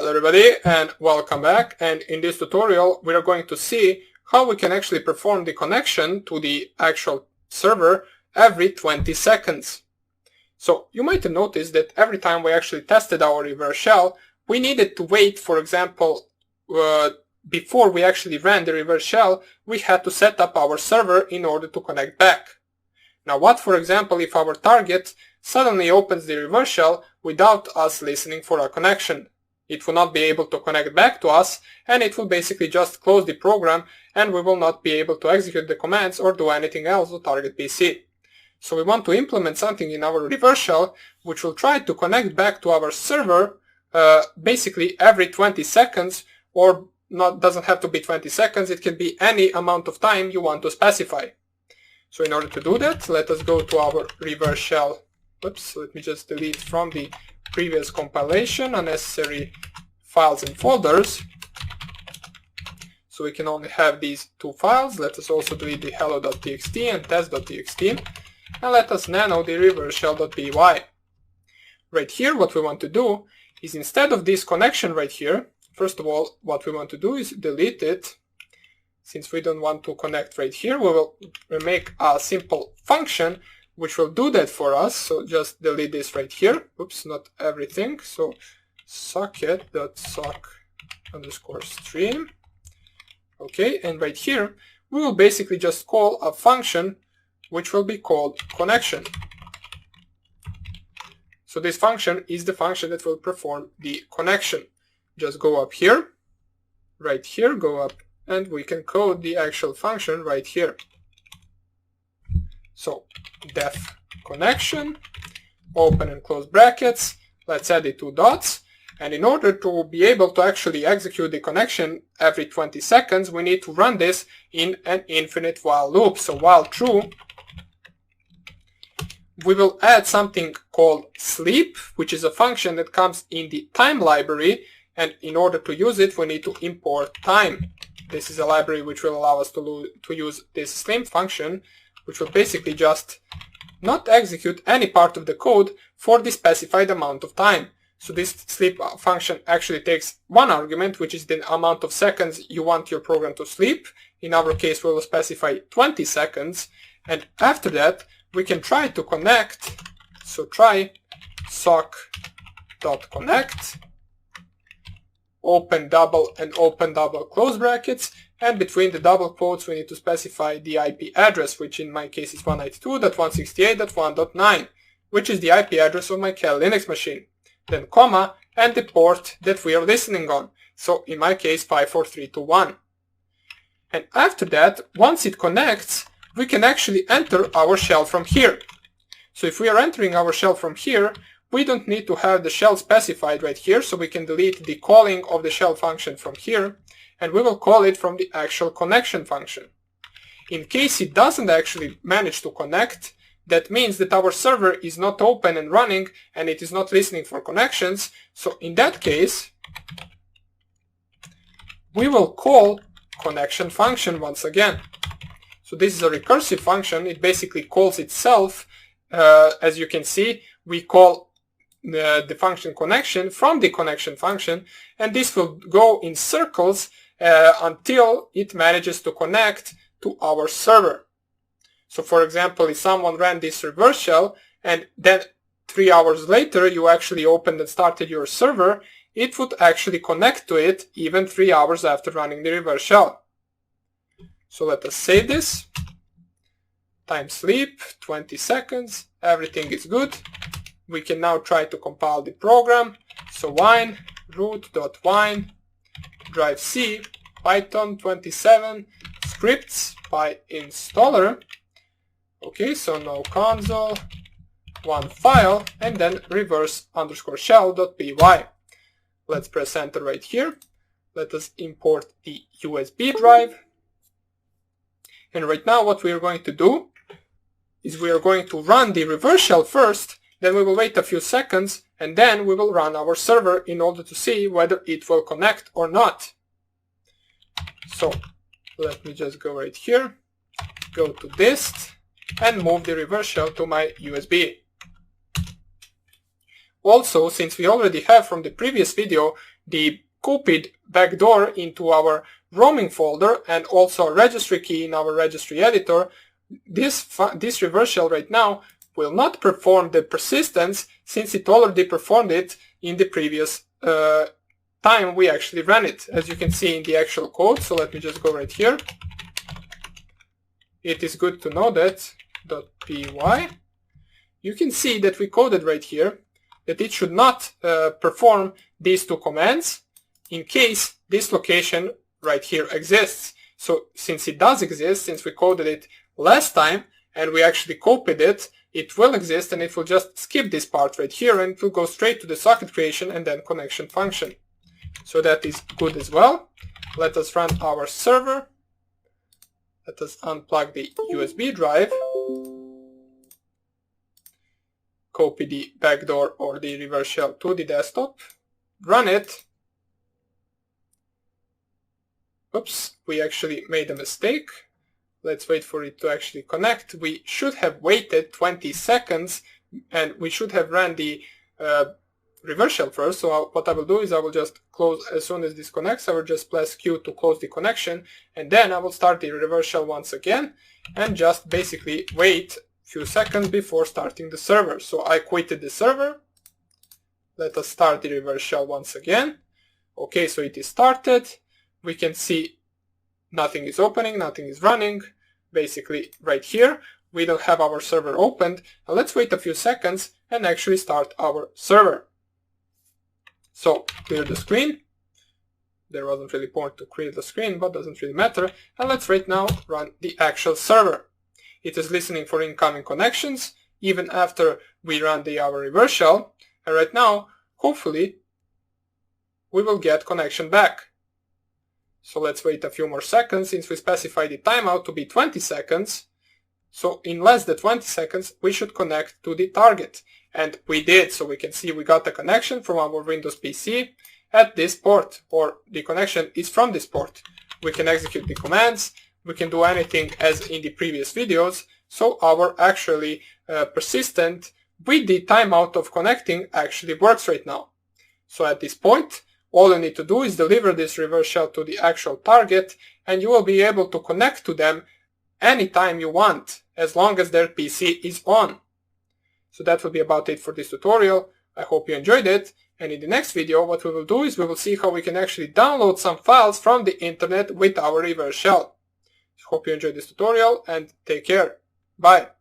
Hello everybody and welcome back, and in this tutorial we are going to see how we can actually perform the connection to the actual server every 20 seconds. So you might have noticed that every time we actually tested our reverse shell, we needed to wait. For example, before we actually ran the reverse shell, we had to set up our server in order to connect back. Now what, for example, if our target suddenly opens the reverse shell without us listening for a connection? It will not be able to connect back to us, and it will basically just close the program, and we will not be able to execute the commands or do anything else to target PC. So we want to implement something in our reverse shell which will try to connect back to our server basically every 20 seconds, or doesn't have to be 20 seconds, it can be any amount of time you want to specify. So in order to do that, let us go to our reverse shell. Oops, let me just delete from the previous compilation unnecessary files and folders. So we can only have these two files. Let us also delete the hello.txt and test.txt, and let us nano the reverse shell.py. Right here, what we want to do is, instead of this connection right here, first of all, what we want to do is delete it. Since we don't want to connect right here, we will make a simple function which will do that for us. So just delete this right here. Oops, not everything. So socket.sock_stream. Okay, and right here we will basically just call a function which will be called connection. So this function is the function that will perform the connection. Just go up here, right here, go up, and we can code the actual function right here. So def connection, open and close brackets, let's add the two dots, and in order to be able to actually execute the connection every 20 seconds, we need to run this in an infinite while loop. So while true, we will add something called sleep, which is a function that comes in the time library, and in order to use it we need to import time. This is a library which will allow us to use this sleep function, which will basically just not execute any part of the code for the specified amount of time. So this sleep function actually takes one argument, which is the amount of seconds you want your program to sleep. In our case, we will specify 20 seconds, and after that we can try to connect. So try sock.connect, open double and open double close brackets, and between the double quotes we need to specify the IP address, which in my case is 192.168.1.9, which is the IP address of my Kali Linux machine. Then comma and the port that we are listening on. So in my case 54321. And after that, once it connects, we can actually enter our shell from here. So if we are entering our shell from here, we don't need to have the shell specified right here, so we can delete the calling of the shell function from here, and we will call it from the actual connection function. In case it doesn't actually manage to connect, that means that our server is not open and running and it is not listening for connections. So in that case, we will call connection function once again. So this is a recursive function. It basically calls itself. As you can see, we call the function connection from the connection function, and this will go in circles until it manages to connect to our server. So for example, if someone ran this reverse shell and then 3 hours later you actually opened and started your server, it would actually connect to it even 3 hours after running the reverse shell. So let us save this. Time sleep, 20 seconds, everything is good. We can now try to compile the program. So wine root.wine drive C python 27 scripts by installer. Okay, so no console, one file, and then reverse_shell.py. Let's press enter right here. Let us import the USB drive. And right now what we are going to do is we are going to run the reverse shell first, then we will wait a few seconds, and then we will run our server in order to see whether it will connect or not. So let me just go right here, go to dist, and move the reverse shell to my USB. Also, since we already have from the previous video the copied backdoor into our roaming folder and also a registry key in our registry editor, this reverse shell right now will not perform the persistence since it already performed it in the previous time we actually ran it, as you can see in the actual code. So let me just go right here. It is good to know that .py. You can see that we coded right here that it should not perform these two commands in case this location right here exists. So since it does exist, since we coded it last time and we actually copied it, it will exist and it will just skip this part right here and it will go straight to the socket creation and then connection function. So that is good as well. Let us run our server. Let us unplug the USB drive. Copy the backdoor or the reverse shell to the desktop. Run it. Oops, we actually made a mistake. Let's wait for it to actually connect. We should have waited 20 seconds and we should have ran the reverse shell first. So what I will do is I will just close as soon as this connects. I will just press Q to close the connection and then I will start the reverse shell once again and just basically wait a few seconds before starting the server. So I quitted the server. Let us start the reverse shell once again. Okay, so it is started. We can see nothing is opening, nothing is running. Basically right here we don't have our server opened. Now let's wait a few seconds and actually start our server. So clear the screen. There wasn't really point to clear the screen, but doesn't really matter. And let's right now run the actual server. It is listening for incoming connections even after we run our reverse shell. And right now, hopefully, we will get connection back. So let's wait a few more seconds since we specified the timeout to be 20 seconds. So in less than 20 seconds, we should connect to the target. And we did, so we can see we got a connection from our Windows PC at this port, or the connection is from this port. We can execute the commands, we can do anything as in the previous videos, so our actually persistent with the timeout of connecting actually works right now. So at this point, all you need to do is deliver this reverse shell to the actual target and you will be able to connect to them anytime you want, as long as their PC is on. So that will be about it for this tutorial. I hope you enjoyed it, and in the next video what we will do is we will see how we can actually download some files from the internet with our reverse shell. Hope you enjoyed this tutorial and take care. Bye.